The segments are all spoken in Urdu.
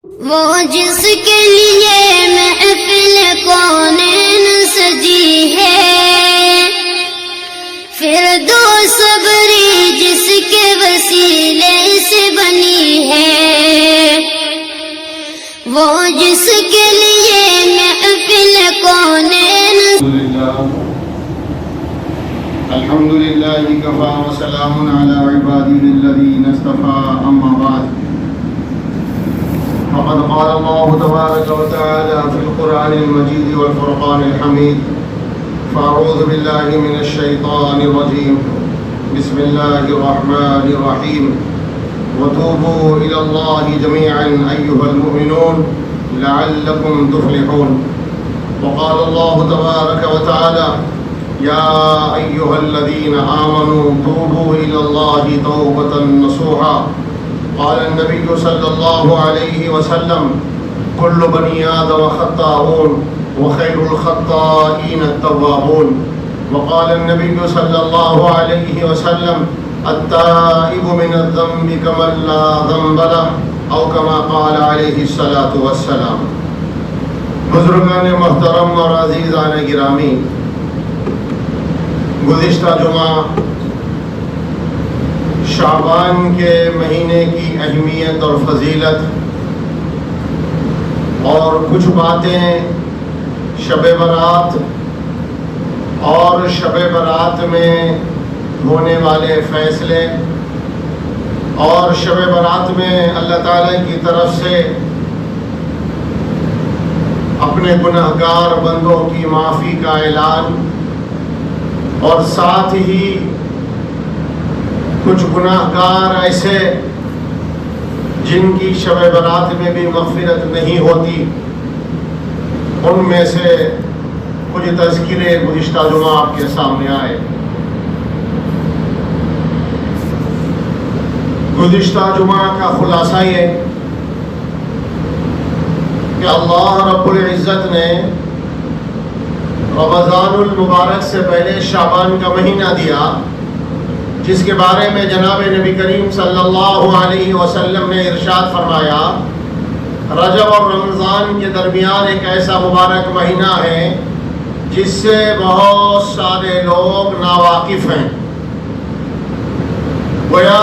وہ جس کے لیے محفل کونین سجی ہے، فردوس صبری جس کے وسیلے سے بنی ہے، وہ جس کے لیے محفل کونین الحمد للہ کفا وسلام علی عباده الذین اصطفى اما بعد فقد قال الله تبارك وتعالى في القرآن المجيد والفرقان الحميد فأعوذ بالله من الشيطان الرجيم بسم الله الرحمن الرحيم وتوبوا إلى الله جميعا أيها المؤمنون لعلكم تفلحون وقال الله تبارك وتعالى يا أيها الذين آمنوا توبوا إلى الله توبة نصوحا قال النبي صلى الله عليه وسلم كل بني آدم خطاؤون وخير الخطائين التوابون وقال النبي صلى الله عليه وسلم التائب من الذنب كمن لا ذنب له أو كما قال عليه الصلاة والسلام. بزرگان محترم اور عزیزان گرامی، گزشتہ جمعہ شعبان کے مہینے کی اہمیت اور فضیلت اور کچھ باتیں شب برات اور شب برات میں ہونے والے فیصلے اور شب برات میں اللہ تعالیٰ کی طرف سے اپنے گنہگار بندوں کی معافی کا اعلان، اور ساتھ ہی کچھ گناہگار ایسے جن کی شب برات میں بھی مغفرت نہیں ہوتی، ان میں سے کچھ تذکرے گزشتہ جمعہ آپ کے سامنے آئے. گزشتہ جمعہ کا خلاصہ یہ کہ اللہ رب العزت نے رمضان المبارک سے پہلے شعبان کا مہینہ دیا، جس کے بارے میں جناب نبی کریم صلی اللہ علیہ وسلم نے ارشاد فرمایا رجب اور رمضان کے درمیان ایک ایسا مبارک مہینہ ہے جس سے بہت سارے لوگ ناواقف ہیں. گویا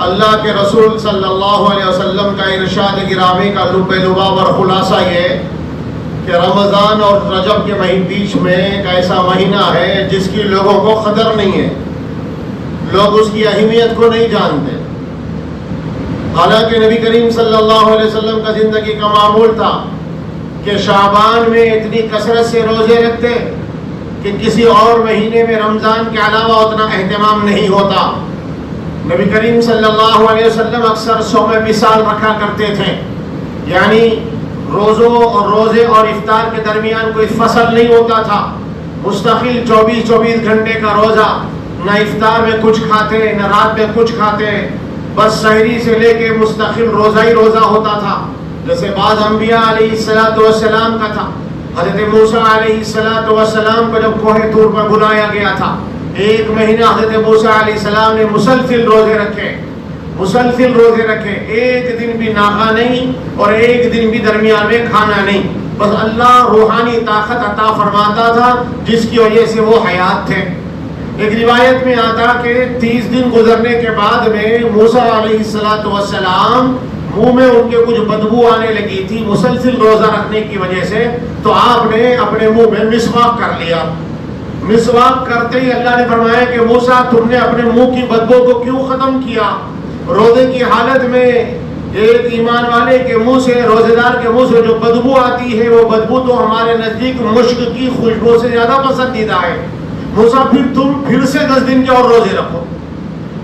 اللہ کے رسول صلی اللہ علیہ وسلم کا ارشاد گرامی کا لب لباب اور خلاصہ یہ کہ رمضان اور رجب کے بیچ میں ایک ایسا مہینہ ہے جس کی لوگوں کو قدر نہیں ہے، لوگ اس کی اہمیت کو نہیں جانتے. حالانکہ نبی کریم صلی اللہ علیہ وسلم کا زندگی کا معمول تھا کہ شعبان میں اتنی کثرت سے روزے رکھتے کہ کسی اور مہینے میں رمضان کے علاوہ اتنا اہتمام نہیں ہوتا. نبی کریم صلی اللہ علیہ وسلم اکثر صوم مثال رکھا کرتے تھے، یعنی روزوں اور روزے اور افطار کے درمیان کوئی فصل نہیں ہوتا تھا، مستقل 24 گھنٹے کا روزہ، نہ افطار میں کچھ کھاتے نہ رات میں کچھ کھاتے، بس سحری سے لے کے مستقل روزہ ہی روزہ ہوتا تھا. جیسے بعض انبیاء علیہ السلام کا تھا. حضرت موسیٰ علیہ السلام کو جب کوہ طور پر بلایا گیا تھا، ایک مہینہ حضرت موسیٰ علیہ السلام نے مسلسل روزے رکھے، ایک دن بھی ناغا نہیں اور ایک دن بھی درمیان میں کھانا نہیں. بس اللہ روحانی طاقت عطا فرماتا تھا جس کی وجہ سے وہ حیات تھے. ایک روایت میں آتا کہ 30 دن گزرنے کے بعد میں موسیٰ علیہ السلام منہ میں ان کے کچھ بدبو آنے لگی تھی مسلسل روزہ رکھنے کی وجہ سے، تو آپ نے اپنے منہ میں مسواک کر لیا. مسواک کرتے ہی اللہ نے فرمایا کہ موسیٰ تم نے اپنے منہ کی بدبو کو کیوں ختم کیا؟ روزے کی حالت میں ایک ایمان والے کے منہ سے، روزے دار کے منہ سے جو بدبو آتی ہے وہ بدبو تو ہمارے نزدیک مشک کی خوشبو سے زیادہ پسندیدہ ہے. موسیٰ تم پھر سے 10 دن کے اور روزے رکھو.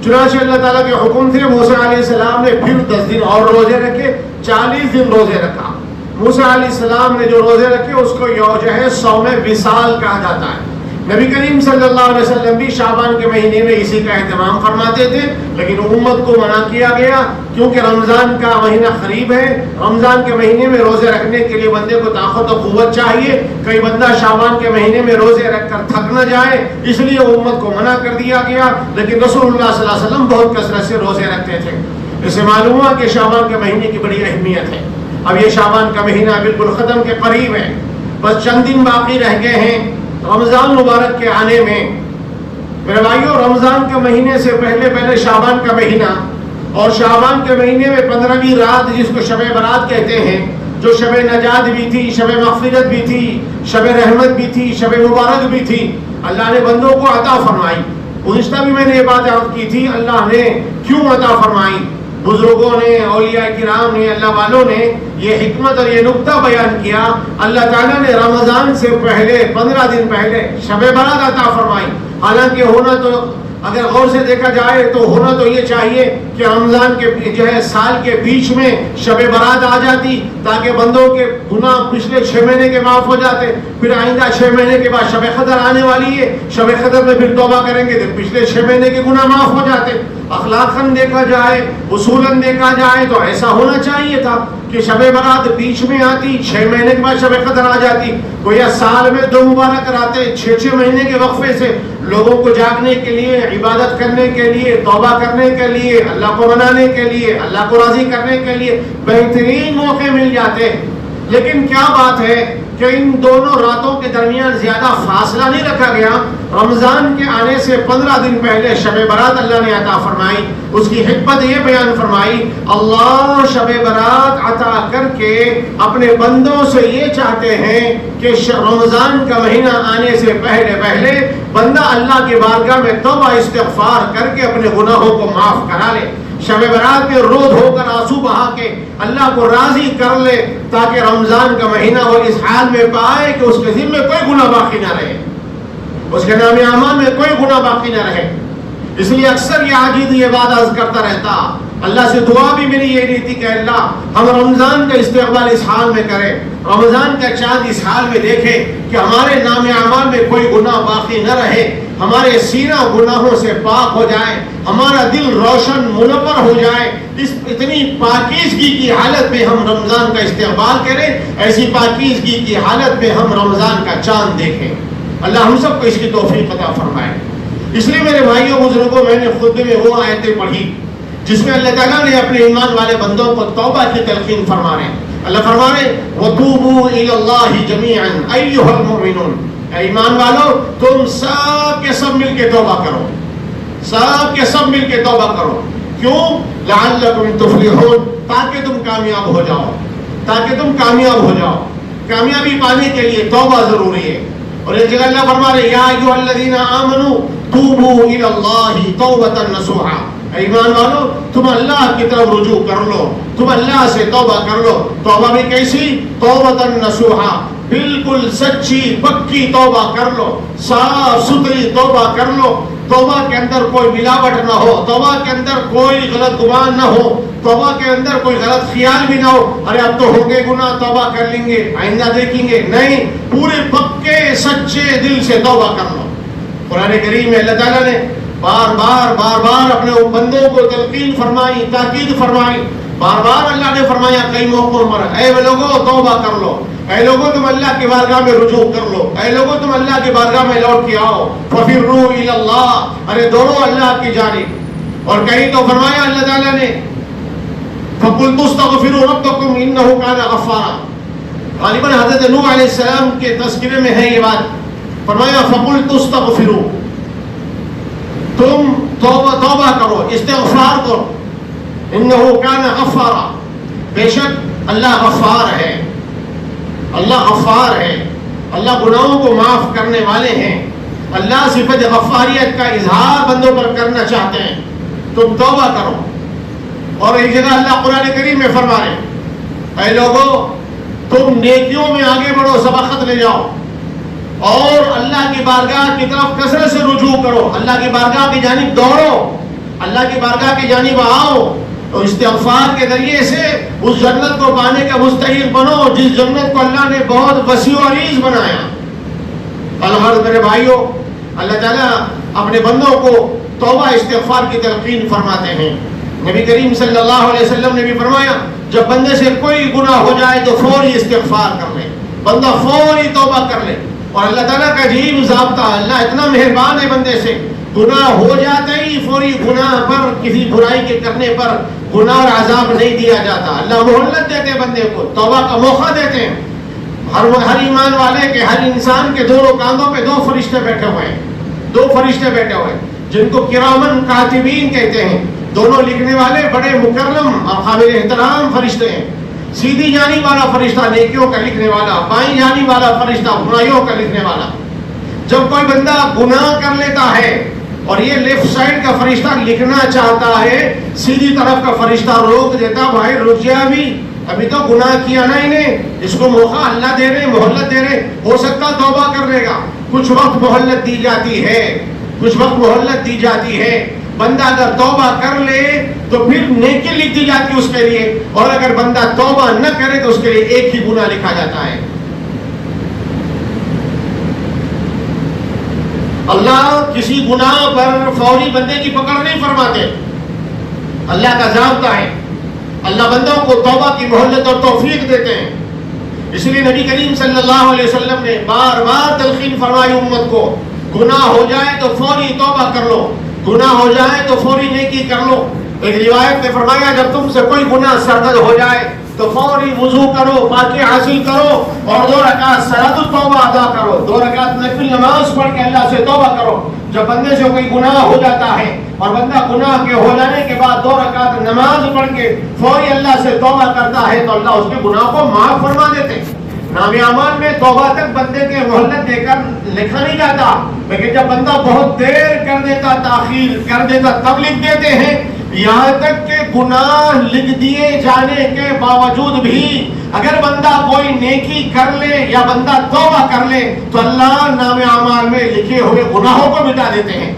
چنانچہ اللہ تعالیٰ کے حکم سے موسیٰ علیہ السلام نے پھر 10 دن اور روزے رکھے، 40 دن روزے رکھا. موسیٰ علیہ السلام نے جو روزے رکھے اس کو جو ہے صوم وصال کہا جاتا ہے. نبی کریم صلی اللہ علیہ وسلم بھی شعبان کے مہینے میں اسی کا اہتمام فرماتے تھے، لیکن امت کو منع کیا گیا کیونکہ رمضان کا مہینہ قریب ہے. رمضان کے مہینے میں روزے رکھنے کے لیے بندے کو طاقت و قوت چاہیے. کئی بندہ شعبان کے مہینے میں روزے رکھ کر تھک نہ جائے، اس لیے امت کو منع کر دیا گیا. لیکن رسول اللہ صلی اللہ علیہ وسلم بہت کثرت سے روزے رکھتے تھے. اس سے معلوم ہوا کہ شعبان کے مہینے کی بڑی اہمیت ہے. اب یہ شعبان کا مہینہ بالکل ختم کے قریب ہے، بس چند دن باقی رہ گئے ہیں رمضان مبارک کے آنے میں. میرے بھائیوں، رمضان کے مہینے سے پہلے شعبان کا مہینہ، اور شعبان کے مہینے میں 15ویں رات جس کو شب برات کہتے ہیں، جو شب نجات بھی تھی، شب مغفرت بھی تھی، شب رحمت بھی تھی، شب مبارک بھی تھی، اللہ نے بندوں کو عطا فرمائی. گزشتہ بھی میں نے یہ بات عرض کی تھی، اللہ نے کیوں عطا فرمائی. بزرگوں نے، اولیاء کرام نے، اللہ والوں نے یہ حکمت اور یہ نکتہ بیان کیا. اللہ تعالیٰ نے رمضان سے پہلے 15 دن پہلے شب برات عطا فرمائی. حالانکہ ہونا تو اگر غور سے دیکھا جائے تو ہونا تو یہ چاہیے کہ رمضان کے جو ہے سال کے بیچ میں شب برات آ جاتی، تاکہ بندوں کے گناہ پچھلے 6 مہینے کے معاف ہو جاتے. پھر آئندہ 6 مہینے کے بعد شب قدر آنے والی ہے، شب قدر میں پھر توبہ کریں گے تو پچھلے 6 مہینے کے گناہ معاف ہو جاتے. اخلاقاً دیکھا جائے، اصولاً دیکھا جائے تو ایسا ہونا چاہیے تھا کہ شب برات بیچ میں آتی، 6 مہینے کے بعد شب قدر آ جاتی. گویا سال میں 2 مبارک راتیں 6 مہینے کے وقفے سے لوگوں کو جاگنے کے لیے، عبادت کرنے کے لیے، توبہ کرنے کے لیے، اللہ کو منانے کے لیے، اللہ کو راضی کرنے کے لیے بہترین موقع مل جاتے ہیں. لیکن کیا بات ہے کہ ان دونوں راتوں کے درمیان زیادہ فاصلہ نہیں رکھا گیا. رمضان کے آنے سے 15 دن پہلے شب برات اللہ نے عطا فرمائی. اس کی حکمت یہ بیان فرمائی، اللہ شب برات عطا کر کے اپنے بندوں سے یہ چاہتے ہیں کہ رمضان کا مہینہ آنے سے پہلے بندہ اللہ کی بارگاہ میں توبہ استغفار کر کے اپنے گناہوں کو معاف کرا لے. شب برات میں رو دھو کر آنسو بہا کے اللہ کو راضی کر لے، تاکہ رمضان کا مہینہ وہ اس حال میں پائے کہ اس کے ذمہ کوئی گناہ باقی نہ رہے، اس کے نام اعمال میں کوئی گناہ باقی نہ رہے. اس لیے اکثر یہ عاجز یہ بات عرض کرتا رہتا، اللہ سے دعا بھی میری یہ نہیں تھی کہ اللہ ہم رمضان کا استقبال اس حال میں کریں، رمضان کا چاند اس حال میں دیکھے کہ ہمارے نام اعمال میں کوئی گناہ باقی نہ رہے، ہمارے سینہ گناہوں سے پاک ہو جائے، ہمارا دل روشن منور ہو جائے. اس اتنی پاکیزگی کی حالت میں ہم رمضان کا استقبال کریں، ایسی پاکیزگی کی حالت میں ہم رمضان کا چاند دیکھیں. اللہ ہم سب کو اس کی توفیق عطا فرمائے. اس لیے میرے بھائیوں بزرگوں، میں نے خطبے میں وہ آیتیں پڑھی جس میں اللہ تعالیٰ نے اپنے ایمان والے بندوں کو توبہ کی تلقین فرما رہے ہیں. اللہ فرما رہے وَتُوبُوا إِلَى اللَّهِ جَمِيعًا أَيُّهَا الْمُؤْمِنُونَ، اے ایمان والو تم سب کے سب مل کے توبہ کرو، سب کے سب مل کے توبہ کرو. کیوں؟ لَعَلَّكُمْ تُفْلِحُونَ، تاکہ تم کامیاب ہو جاؤ، تاکہ تم کامیاب ہو جاؤ. کامیابی پانے کے لیے توبہ ضروری ہے. اور ایک جگہ اللہ فرما رہے یا ایھا الذین آمنوا توبوا الی اللہ توبۃ نصوحا، ایمان والو تم اللہ کی طرف رجوع کر لو، تم اللہ سے توبہ کر لو. توبہ بھی کیسی؟ توبۃ نصوحا، بالکل سچی پکی توبہ کر لو، صاف ستھری توبہ کر لو. توبہ کے اندر کوئی ملاوٹ نہ ہو، توبہ کے اندر کوئی غلط گمان نہ ہو، توبہ کے اندر کوئی غلط خیال بھی نہ ہو ارے اب تو ہوں گے گناہ، توبہ کر لیں گے، آئندہ دیکھیں گے. نہیں، پورے پکے سچے دل سے توبہ کر لو. قرآن کریم میں اللہ تعالیٰ نے بار بار اپنے بندوں کو تلقین فرمائی، تاکید فرمائی. بار بار اللہ نے فرمایا کئی موقعوں پر اے لوگوں توبہ کر لو، اے لوگوں تم اللہ کی بارگاہ میں رجوع کر لو، اے لوگوں تم اللہ کی بارگاہ میں لوٹ کے آؤ. فَفِرُّوا إِلَى اللَّهِ، ارے دوڑو اللہ کی جانب. اور کہیں تو فرمایا اللہ تعالیٰ نے فَقُلْتُ اسْتَغْفِرُوا رَبَّكُمْ إِنَّهُ كَانَ غَفَّارًا. غالباً حضرت نوح علیہ السلام کے تذکرے میں ہے یہ بات. فرمایا فَقُلْتُ اسْتَغْفِرُوا، تم توبہ کرو، استغفار کرو. انہو کان غفارا، بے شک اللہ غفار ہے، اللہ غفار ہے، اللہ گناہوں کو معاف کرنے والے ہیں. اللہ صفت غفاریت کا اظہار بندوں پر کرنا چاہتے ہیں. تم توبہ کرو. اور ایک جگہ اللہ قرآن کریم میں فرما رہے اے لوگو تم نیکیوں میں آگے بڑھو، سبقت لے جاؤ، اور اللہ کی بارگاہ کی طرف کثرت سے رجوع کرو، اللہ کی بارگاہ کی جانب دوڑو، اللہ کی بارگاہ کی جانب آؤ. اور استغفار کے ذریعے سے اس جنت کو پانے کا مستحق بنو جس جنت کو اللہ نے بہت وسیع و عریض بنایا. الغرض میرے بھائیوں، اللہ تعالیٰ اپنے بندوں کو توبہ استغفار کی تلقین فرماتے ہیں. نبی کریم صلی اللہ علیہ وسلم نے بھی فرمایا جب بندے سے کوئی گناہ ہو جائے تو فوری استغفار کر لے، بندہ فوری توبہ کر لے. اور اللہ تعالیٰ کا عجیب ضابطہ، اللہ اتنا مہربان ہے بندے سے، گناہ ہو جاتے ہی فوری گناہ پر، کسی برائی کے کرنے پر گناہ اور عذاب نہیں دیا جاتا. اللہ مہلت دیتے بندے کو, توبہ کا موقع دیتے ہیں. ہر ایمان والے کے, ہر انسان کے دونوں کاندھوں پہ 2 فرشتے بیٹھے ہوئے ہیں, 2 فرشتے بیٹھے ہوئے ہیں جن کو کرامن کاتبین کہتے ہیں. دونوں لکھنے والے بڑے مکرم اور قابل احترام فرشتے ہیں. سیدھی جانی والا فرشتہ نیکیوں کا لکھنے والا, بائیں جانی والا فرشتہ برائیوں کا لکھنے والا. جب کوئی بندہ گناہ کر لیتا ہے اور یہ لیفٹ سائڈ کا فرشتہ لکھنا چاہتا ہے, سیدھی طرف کا فرشتہ روک دیتا, بھائی رک جا, ابھی تو گناہ کیا نا انہیں, اس کو موقع اللہ دے رہے, مہلت دے رہے, ہو سکتا توبہ کر لے گا. کچھ وقت مہلت دی جاتی ہے, کچھ وقت مہلت دی جاتی ہے. بندہ اگر توبہ کر لے تو پھر نیکی لکھ دی جاتی ہے اس کے لیے, اور اگر بندہ توبہ نہ کرے تو اس کے لیے ایک ہی گناہ لکھا جاتا ہے. اللہ کسی گناہ پر فوری بندے کی پکڑ نہیں فرماتے. اللہ کا ضابطہ ہے, اللہ بندوں کو توبہ کی مہلت اور توفیق دیتے ہیں. اس لیے نبی کریم صلی اللہ علیہ وسلم نے بار بار تلقین فرمائی امت کو, گناہ ہو جائے تو فوری توبہ کر لو, گناہ ہو جائے تو فوری نیکی کر لو. ایک روایت نے فرمایا جب تم سے کوئی گناہ سرزد ہو جائے تو فوری وضو کرو, پاکی حاصل کرو اور 2 رکعت صلاۃ التوبہ ادا کرو, 2 رکعت نفل نماز پڑھ کے اللہ سے توبہ کرو. جب بندے سے کوئی گناہ ہو جاتا ہے اور بندہ گناہ کے ہو جانے کے بعد 2 رکعت نماز پڑھ کے فوری اللہ سے توبہ کرتا ہے تو اللہ اس کے گناہ کو معاف فرما دیتے ہیں. نام اعمال میں توبہ تک بندے کے مہلت دے کر لکھا نہیں جاتا, لیکن جب بندہ بہت دیر کر دیتا, تاخیر کر دیتا, تب لکھ دیتے ہیں. یہاں تک کہ گناہ لکھ دیے جانے کے باوجود بھی اگر بندہ کوئی نیکی کر لے یا بندہ توبہ کر لے تو اللہ نام اعمال میں لکھے ہوئے گناہوں کو مٹا دیتے ہیں.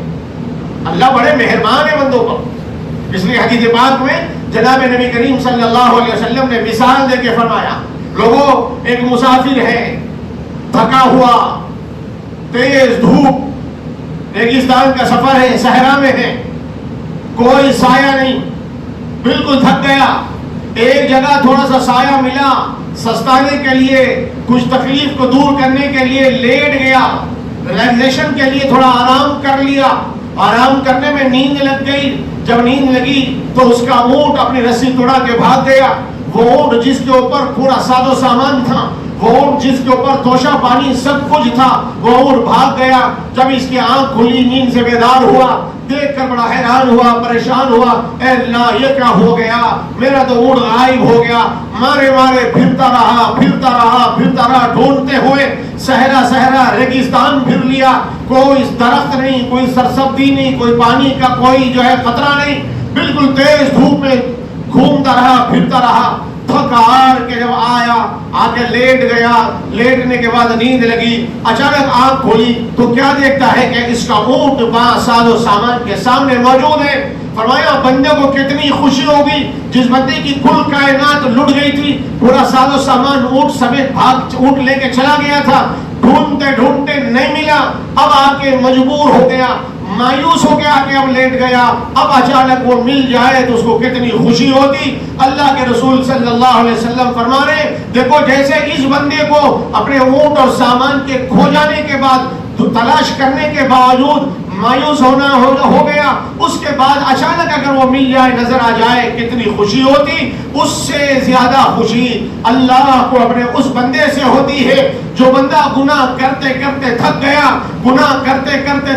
اللہ بڑے مہربان ہے بندوں پر. اس لیے حدیث پاک میں جناب نبی کریم صلی اللہ علیہ وسلم نے مثال دے کے فرمایا, لوگوں ایک مسافر ہے, تھکا ہوا, تیز دھوپ, ریگستان کا سفر ہے, صحرا میں ہے, کوئی سایہ نہیں, بالکل تھک گیا. ایک جگہ تھوڑا سا سایہ ملا, سستانے کے لیے, کچھ تکلیف کو دور کرنے کے لیے لیٹ گیا, ریلیکسیشن کے لیے تھوڑا آرام کر لیا. آرام کرنے میں نیند لگ گئی. جب نیند لگی تو اس کا اونٹ اپنی رسی توڑا کے بھاگ گیا. وہ اونٹ جس کے اوپر پورا ساز و سامان تھا, وہ اونٹ جس کے اوپر توشہ پانی سب کچھ تھا, وہ اونٹ بھاگ گیا. جب اس کی آنکھ کھلی, نیند سے بیدار ہوا, دیکھ کر بڑا حیران ہوا, پریشان ہوا, اے اللہ یہ کیا ہو گیا, میرا تو اونٹ غائب ہو گیا. مارے مارے پھرتا رہا, ڈھونڈتے ہوئے صحرا ریگستان پھر لیا. کوئی درخت نہیں, کوئی سرسبزی نہیں, کوئی پانی کا کوئی جو ہے خطرہ نہیں. بالکل تیز دھوپ میں گھومتا رہا, پھرتا رہا. تھک ہار کے جب آیا, آ کے لیٹ گیا. لیٹنے کے بعد نیند لگی. اچانک آنکھ کھولی تو کیا دیکھتا ہے کہ اس کا اونٹ ساز و سامان کے سامنے موجود ہے. فرمایا بندے کو کتنی خوشی ہوگی جس بندے کی کل کائنات لٹ گئی تھی, پورا ساز و سامان اونٹ سمیت اونٹ لے کے چلا گیا تھا. ڈھونڈتے نہیں ملا. اب آ کے مجبور ہو گیا, مایوس ہو کے آ کے اب لیٹ گیا. اب اچانک وہ مل جائے تو اس کو کتنی خوشی ہوتی. اللہ کے رسول صلی اللہ علیہ وسلم فرما رہے دیکھو جیسے اس بندے کو اپنے اونٹ اور سامان کے کھو جانے کے بعد تلاش کرنے کے باوجود مایوس ہونا ہو گیا, اس کے بعد اچانک اگر وہ مل جائے, نظر آ جائے, کتنی خوشی ہوتی. اس سے زیادہ خوشی اللہ کو اپنے اس بندے سے ہوتی ہے جو بندہ گناہ کرتے کرتے تھک گیا,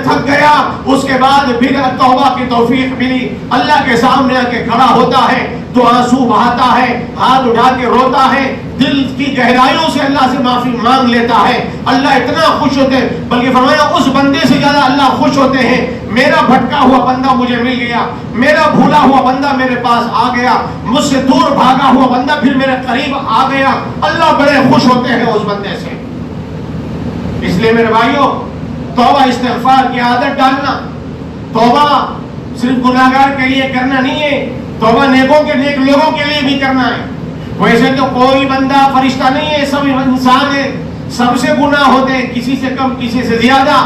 تھک گیا. اس کے بعد پھر توبہ کی توفیق ملی, اللہ کے سامنے آ کے کھڑا ہوتا ہے, تو آنسو بہاتا ہے, ہاتھ اٹھا کے روتا ہے, دل کی گہرائیوں سے اللہ سے معافی مانگ لیتا ہے. اللہ اتنا خوش ہوتے ہیں, بلکہ فرمایا اس بندے سے زیادہ اللہ خوش ہوتے ہیں. میرا بھٹکا ہوا بندہ مجھے مل گیا, میرا بھولا ہوا بندہ میرے پاس آ گیا, مجھ سے دور بھاگا ہوا بندہ پھر میرے قریب آ گیا. اللہ بڑے خوش ہوتے ہیں اس بندے سے. اس لیے میرے بھائیوں, توبہ استغفار کی عادت ڈالنا. توبہ صرف گناہگار کے لیے کرنا نہیں ہے, توبہ نیک لوگوں کے لیے بھی کرنا ہے. ویسے تو کوئی بندہ فرشتہ نہیں ہے, سب انسان ہے, سب سے گناہ ہوتے ہیں, کسی سے کم کسی سے زیادہ.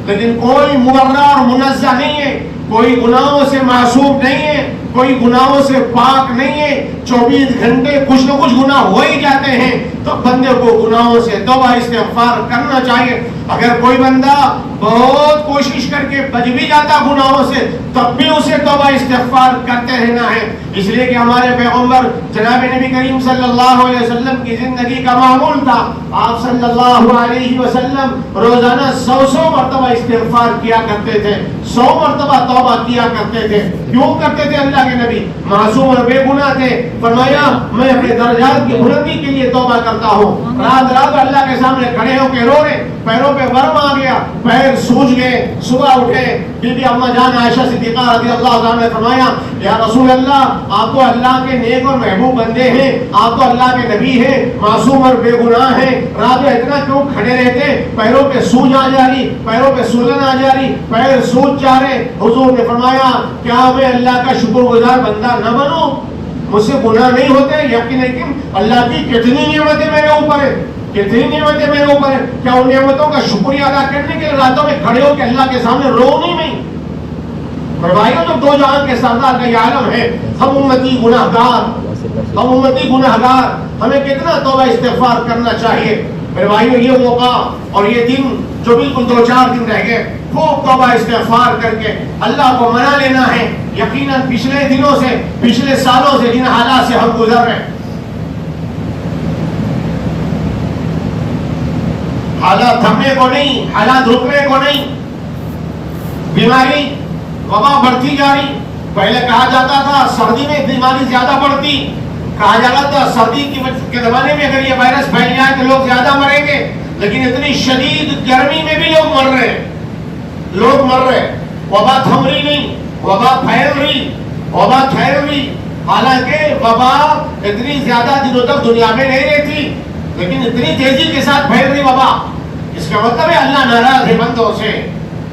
لیکن کوئی مبرہ اور منزہ نہیں ہے, کوئی گناہوں سے معصوم نہیں ہے, کوئی گناہوں سے پاک نہیں ہے. 24 گھنٹے کچھ نہ کچھ گناہ ہو ہی جاتے ہیں, تو بندے کو گناہوں سے توبہ استغفار کرنا چاہیے. اگر کوئی بندہ بہت کوشش کر کے بچ بھی جاتا گناہوں سے تب بھی اسے توبہ استغفار کرتے رہنا ہے. اس لیے کہ ہمارے پیغمبر جناب نبی کریم صلی اللہ علیہ وسلم کی زندگی کا معمول تھا. آپ صلی اللہ علیہ وسلم روزانہ 100 مرتبہ استغفار کیا کرتے تھے, 100 مرتبہ توبہ کیا کرتے تھے. کیوں کرتے تھے؟ اللہ کے نبی معصوم اور بے گناہ تھے. فرمایا میں اپنے درجات کی بلندی کے لیے توبہ کرتا ہوں. رات رات اللہ کے سامنے کھڑے ہو کے رو رہے, پیروں پہ ورم آ گیا, پیر سوج گئے, صبح اٹھے, بی بی اما جان عائشہ صدیقہ رضی اللہ عنہا نے فرمایا یا رسول اللہ آپ تو اللہ کے نیک اور محبوب بندے ہیں, آپ تو اللہ کے نبی ہیں, معصوم اور بے گناہ ہیں, رات میں اتنا کیوں کھڑے رہتے؟ پیروں پہ سوج آ جا رہی, پیروں پہ سولن آ جا رہی, پیر سوج جا رہے. حضور نے فرمایا کیا میں اللہ کا شکر گزار بندہ نہ بنوں؟ مجھ سے گناہ نہیں ہوتے یقین, لیکن اللہ کی کتنی نعمتیں میرے اوپر ہیں, کتنی نعمتیں میرے اوپر ہیں, کیا ان نعمتوں کا شکریہ ادا کرنے کے لیے راتوں میں کھڑے ہو کے اللہ کے سامنے رو نہیں؟ بھائیوں تو دو جہان کے سردار کا یہ عالم ہے, ہم امتی گناہگار, ہمیں کتنا توبہ استغفار کرنا چاہیے. میرے بھائیوں یہ موقع اور یہ دن جو بالکل 2-4 دن رہ گئے, خوب توبہ استغفار کر کے اللہ کو منا لینا ہے. یقیناً پچھلے دنوں سے, پچھلے سالوں سے جن حالات سے ہم گزر رہے ہیں, حالات تھمنے کو نہیں, حالات رکنے کو نہیں. بیماری وبا بڑھتی جا رہی. پہلے کہا جاتا تھا سردی میں بیماری زیادہ بڑھتی, کہا جاتا تھا سردی کے زمانے میں اگر یہ وائرس پھیل جائے تو لوگ زیادہ مریں گے, لیکن اتنی شدید گرمی میں بھی لوگ مر رہے ہیں. وبا تھم رہی نہیں, وبا پھیل رہی. حالانکہ وبا اتنی زیادہ دنوں تک دنیا میں نہیں رہتی, لیکن اتنی تیزی کے ساتھ پھیل رہی وبا. اس کا مطلب ہے اللہ ناراض ہے بندوں سے,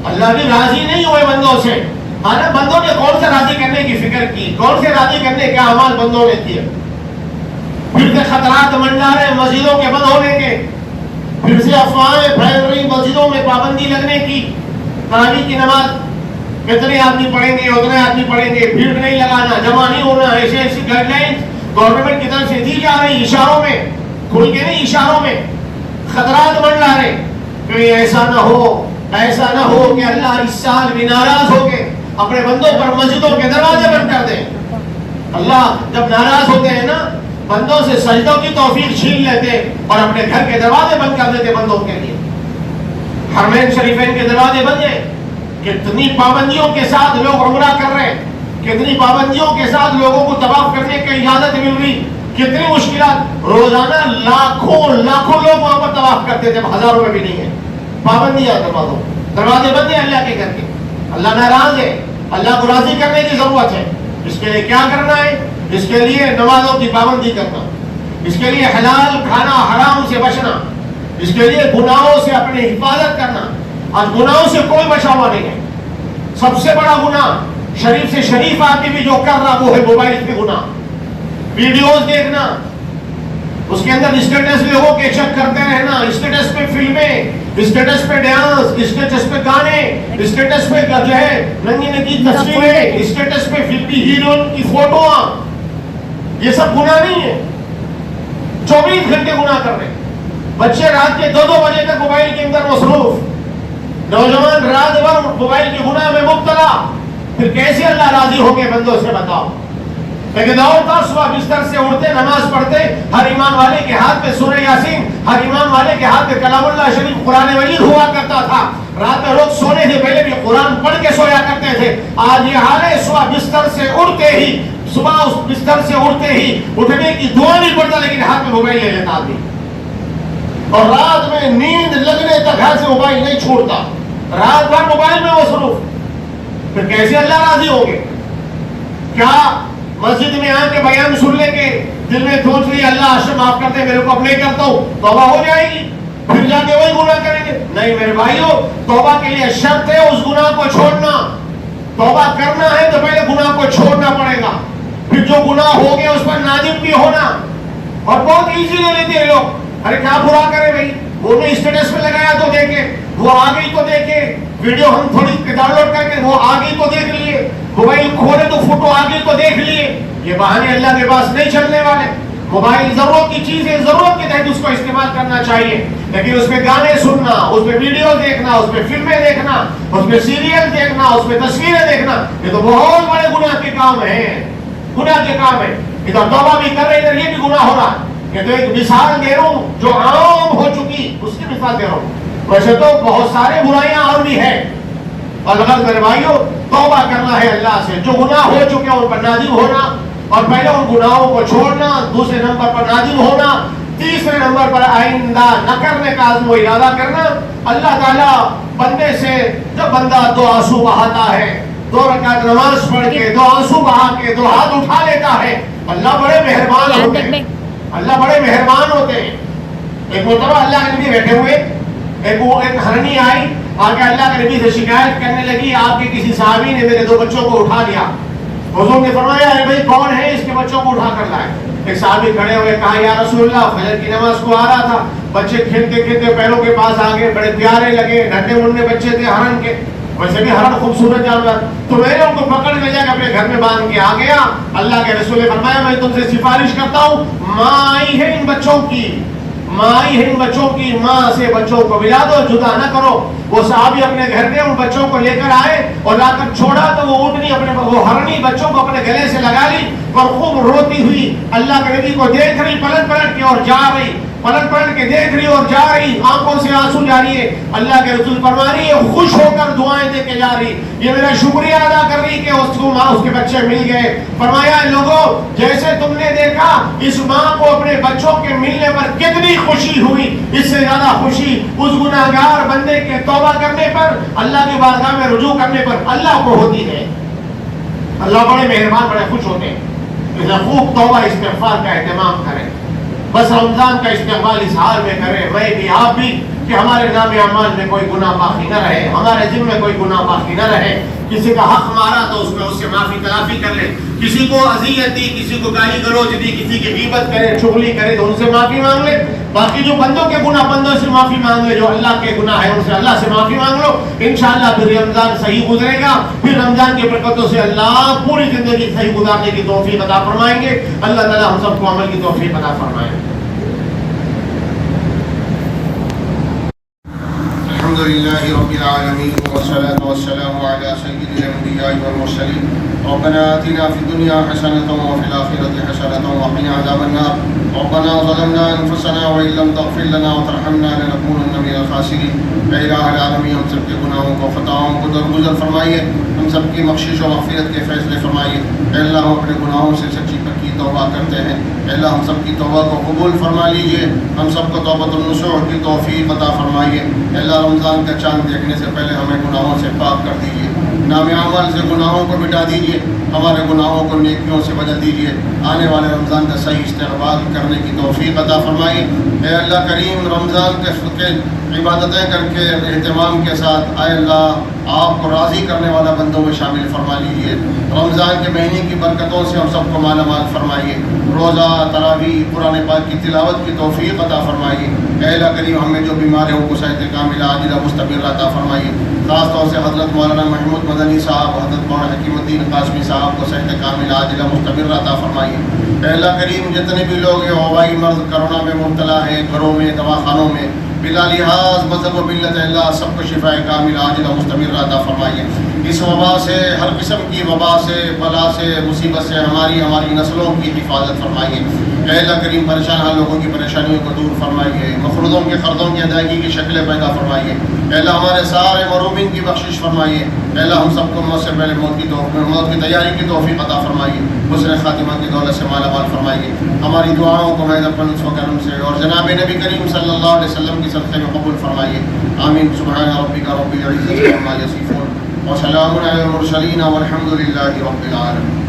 اللہ بھی راضی نہیں ہوئے بندوں سے. بندوں نے کون سے راضی کرنے کی فکر کی, کون سے راضی کرنے کے اعمال بندوں نے کیے؟ پھر سے خطرات منڈا رہے مسجدوں کے بند ہونے کے, پھر سے افواہیں پھیل رہی مسجدوں میں پابندی لگنے کی. تراویح کی نماز کتنے آدمی پڑھیں گے اتنے آدمی پڑھیں گے, بھیڑ نہیں لگانا, جمع نہیں ہونا, ایسی گائیڈ لائنز گورنمنٹ کی طرف سے دی جا رہی, اشاروں میں, کھل کے نہیں اشاروں میں. خطرات منڈا رہے کہ ایسا نہ ہو کہ اللہ اس سال بھی ناراض ہو کے اپنے بندوں پر مسجدوں کے دروازے بند کر دیں. اللہ جب ناراض ہوتے ہیں نا, بندوں سے سجدوں کی توفیق چھین لیتے اور اپنے گھر کے دروازے بند کر دیتے بندوں کے لیے. حرمین شریفین کے دروازے بند ہیں. کتنی پابندیوں کے ساتھ لوگ عمرہ کر رہے ہیں, کتنی پابندیوں کے ساتھ لوگوں کو طواف کرنے کی اجازت مل رہی, کتنی مشکلات. روزانہ لاکھوں لوگ وہاں پر طواف کرتے تھے, ہزاروں میں بھی نہیں ہے. پابندیاں, دروازے بند ہیں اللہ کے گھر کے. اللہ ناراض ہے, اللہ کو راضی کرنے کی ضرورت ہے. اس کے لیے کیا کرنا ہے؟ اس کے لیے نمازوں کی پابندی کرنا, اس کے لیے حلال کھانا حرام سے بچنا, اس کے لیے گناہوں سے اپنی حفاظت کرنا. آج گناہوں سے کوئی بچا ہوا نہیں ہے. سب سے بڑا گناہ شریف سے شریف آدمی بھی جو کر رہا وہ ہے موبائل پہ گناہ, ویڈیوز دیکھنا, اس کے اندر اسٹیٹس لوگوں کے چیک کرتے رہنا, اسٹیٹس پہ فلمیں, اسٹیٹس پہ ڈانس, اسٹیٹس پہ گانے, اسٹیٹس پہ جو ہے ننگی ننگی تصویریں, اسٹیٹس پہ فلمی ہیروئن کی فوٹواں. یہ سب گناہ نہیں ہے. 24 گھنٹے گناہ کر رہے ہیں. بچے رات کے 2 بجے تک موبائل کے اندر مصروف, نوجوان رات بھر موبائل کے گناہ میں مبتلا. پھر کیسے اللہ راضی ہو کے بندوں سے بتاؤ؟ لیکن دوڑتا صبح بستر سے اٹھتے, نماز پڑھتے, ہر ایمان والے کے ہاتھ میں سورہ یاسین, ہر ایمان والے کے ہاتھ میں کلام اللہ شریف قرآن مجید ہوا کرتا تھا. رات میں لوگ سونے سے پہلے بھی قرآن پڑھ کے سویا کرتے تھے. آج یہ حال ہے, صبح بستر سے اٹھتے ہی اٹھنے کی دعا نہیں پڑتا, لیکن ہاتھ میں موبائل لے لیتا آدمی, اور رات میں نیند لگنے تک ہاتھ سے موبائل نہیں چھوڑتا, رات بھر موبائل میں مصروف. پھر کیسے اللہ راضی ہوگے؟ کیا مسجد میں آ کے بیان سن لیں گے, دل میں سوچ لی اللہ عاشق معاف کرتے, میرے کو اب نہیں کرتا ہوں, توبہ ہو جائے گی, پھر جا کے وہی گناہ کریں گے؟ نہیں میرے بھائیوں, توبہ کے لیے شرط ہے اس گناہ کو چھوڑنا. توبہ کرنا ہے تو پہلے گناہ کو چھوڑنا پڑے گا, پھر جو گناہ ہو گیا اس پر نادم بھی ہونا. اور بہت ایزی لے لیتے ہیں لوگ, ارے کیا برا کرے بھائی, وہ نے اسٹیٹس پہ لگایا تو دیکھے, وہ آ گئی تو دیکھے, ویڈیو ہم تھوڑی ڈاؤن لوڈ کر کے وہ آ گئی تو دیکھ لیے, موبائل کھولے تو فوٹو آ گئی تو دیکھ لیے. یہ بہانے اللہ کے پاس نہیں چلنے والے. موبائل ضرورت کی چیز ہے, ضرورت کے تحت اس کو استعمال کرنا چاہیے. لیکن اس میں گانے سننا، اس میں ویڈیو دیکھنا، اس میں فلمیں دیکھنا، اس میں سیریل دیکھنا، اس میں تصویریں دیکھنا، یہ تو بہت بڑے گناہ کے کام ہیں، گناہ کے کام ہے. ادھر توبہ بھی کر رہے، ادھر یہ بھی گناہ ہو رہا. یہ تو ایک مثال دے رہا ہوں جو عام ہو چکی، اس کی مثال دے رہا ہوں. ویسے تو بہت سارے برائیاں اور بھی ہیں. اور لغت میرے بھائیوں، توبہ کرنا ہے اللہ سے. جو گناہ ہو چکے ان پر نادم ہونا، اور پہلے ان گناہوں کو چھوڑنا، دوسرے نمبر پر نادم ہونا، تیسرے نمبر پر آئندہ نہ کرنے کا عزم و ارادہ کرنا. اللہ تعالیٰ بندے سے جب بندہ 2 آنسو بہاتا ہے، 2 رکعت نماز پڑھ کے 2 آنسو بہا کے 2 ہاتھ اٹھا لیتا ہے، اللہ بڑے مہربان ہوتے ہیں. اللہ بڑے مہربان ہوتے ہیں. ایک مرتبہ اللہ کے نبی بیٹھے ہوئے، ایک ہرنی آئی آ کے اللہ کے نبی سے شکایت کرنے لگی، آپ کے کسی صحابی نے میرے 2 بچوں کو اٹھا لیا. حضور نے فرمایا، ارے بھائی کون ہے اس کے بچوں کو اٹھا کر لائے؟ ایک صحابی کھڑے ہوئے، کہا یا رسول اللہ، فجر کی نماز کو آ رہا تھا، بچے کھیلتے کھیلتے پیروں کے پاس آ گئے، بڑے پیارے لگے، ننھے منھے بچے تھے ہرن کے، ویسے بھی ہرن خوبصورت جانور، تو میں نے ان کو پکڑ کے لے جا کے اپنے گھر میں باندھ کے آ گیا. اللہ کے رسول نے فرمایا، میں تم سے سفارش کرتا ہوں، ماں آئی ہے ان بچوں کی، ماں آئی ہے ان بچوں کی، ماں سے بچوں کو ملا دو، جدا نہ کرو. وہ صحابی اپنے گھر میں ان بچوں کو لے کر آئے اور لا کر چھوڑا تو وہ اونٹنی وہ ہرنی بچوں کو اپنے گلے سے لگا لی اور خوب روتی ہوئی اللہ کے نبی کو دیکھ رہی، پلٹ پلٹ کے اور جا رہی، پلٹ پلٹ کے دیکھ رہی اور جا رہی، آنکھوں سے آنسو جاری ہے. اللہ کے رسول فرما رہی ہے، خوش ہو کر دعائیں دے کے جا رہی، یہ میرا شکریہ ادا کر رہی کہ اس کو ماں، اس کے بچے مل گئے. فرمایا، لوگوں جیسے تم نے دیکھا اس ماں کو اپنے بچوں کے ملنے پر کتنی خوشی ہوئی، اس سے زیادہ خوشی اس گناہگار بندے کے توبہ کرنے پر، اللہ کی بارگاہ میں رجوع کرنے پر اللہ کو ہوتی ہے. اللہ بڑے مہربان، بڑے خوش ہوتے ہیں. خوب توبہ استغفار کا اہتمام کریں. بس رمضان کا استقبال اس حال میں کریں، میں بھی آپ بھی، کہ ہمارے نام اعمال میں کوئی گناہ باقی نہ رہے، ہمارے ذمہ میں کوئی گناہ باقی نہ رہے. کسی کا حق مارا تو اس میں اس سے معافی تلافی کر لے، کسی کو اذیت دی، کسی کو گالی گلوچ دی، کسی کی غیبت کرے، چغلی کرے تو ان سے معافی مانگ لے. باقی جو بندوں کے گناہ بندوں سے معافی مانگ لے، جو اللہ کے گناہ ہے ان سے اللہ سے معافی مانگ لو. انشاءاللہ پھر رمضان صحیح گزرے گا، پھر رمضان کے برکتوں سے اللہ پوری زندگی صحیح گزارنے کی توفیق عطا فرمائیں گے. اللہ تعالی ہم سب کو عمل کی توفیق عطا فرمائے. الحمد لله رب العالمين والصلاة والسلام على سيد الأنبياء والمرسلين. ربنا آتنا في الدنيا حسنة وفي الآخرة حسنة وقنا عذاب النار. ربنا ظلمنا أنفسنا وإن لم تغفر لنا وترحمنا لنكونن من الخاسرين. اے الہ العالمین، ہم سب کے گناہوں کو، خطاؤں کو درگزر فرمائیے، ہم سب کی بخشش و مغفرت کے فیصلے فرمائیے. اے اللہ، ہم اپنے گناہوں سے سچی پکی توبہ کرتے ہیں. اے اللہ، ہم سب کی توبہ کو قبول فرما لیجیے، ہم سب کو توبۃ النصوح کی توفیق عطا فرمائیے. اے اللہ، رمضان کا چاند دیکھنے سے پہلے ہمیں گناہوں سے پاک کر دیجیے، نام اعمال سے گناہوں کو مٹا دیجیے، ہمارے گناہوں کو نیکیوں سے بدل دیجیے. آنے والے رمضان کا صحیح استقبال کرنے کی توفیق عطا فرمائیے. اے اللہ کریم، رمضان کے عبادتیں کر کے اہتمام کے ساتھ، اے اللہ آپ کو راضی کرنے والا بندوں میں شامل فرما لیجیے. رمضان کے مہینے کی برکتوں سے ہم سب کو مالا مال فرمائیے. روزہ، تراویح، قرآن پاک کی تلاوت کی توفیق عطا فرمائیے. اے اللہ کریم، ہمیں جو بیمار ہیں ان کو صحت کاملہ عاجلہ مستمر عطا فرمائیے. خاص طور سے حضرت مولانا محمود مدنی صاحب، حضرت مولانا حکیم الدین قاسمی صاحب کو صحت کاملہ عاجلہ مستمر عطا فرمائیے. اے اللہ کریم، جتنے بھی لوگ ہیں وبائی مرض کرونا میں مبتلا ہیں، گھروں میں، دواخانوں میں، بلا لحاظ مذہب و ملت، اللہ سب کو شفاء کاملہ عاجلہ مستمر عطا فرمائیے. اس وبا سے، ہر قسم کی وبا سے، بلا سے، مصیبت سے ہماری نسلوں کی حفاظت فرمائیے. اے اللہ کریم، پریشان حال لوگوں کی پریشانیوں کو دور فرمائیے، مقروضوں کے قرضوں کی ادائیگی کی شکلیں پیدا فرمائیے. اے اللہ ہمارے سارے مرومین کی بخشش فرمائیے. اے اللہ ہم سب کو موت سے پہلے موت کی تیاری کی توفیق عطا فرمائیے. حسن خاتمہ کی دولت سے مالا مال فرمائیے. ہماری دعاؤں کو محض اپنے لطف و کرم سے اور جناب نبی کریم صلی اللہ علیہ وسلم کی صدقے میں قبول فرمائیے. آمین. سبحان ربک رب العزة عما یصفون وسلام علی المرسلین والحمد للہ رب العالمین.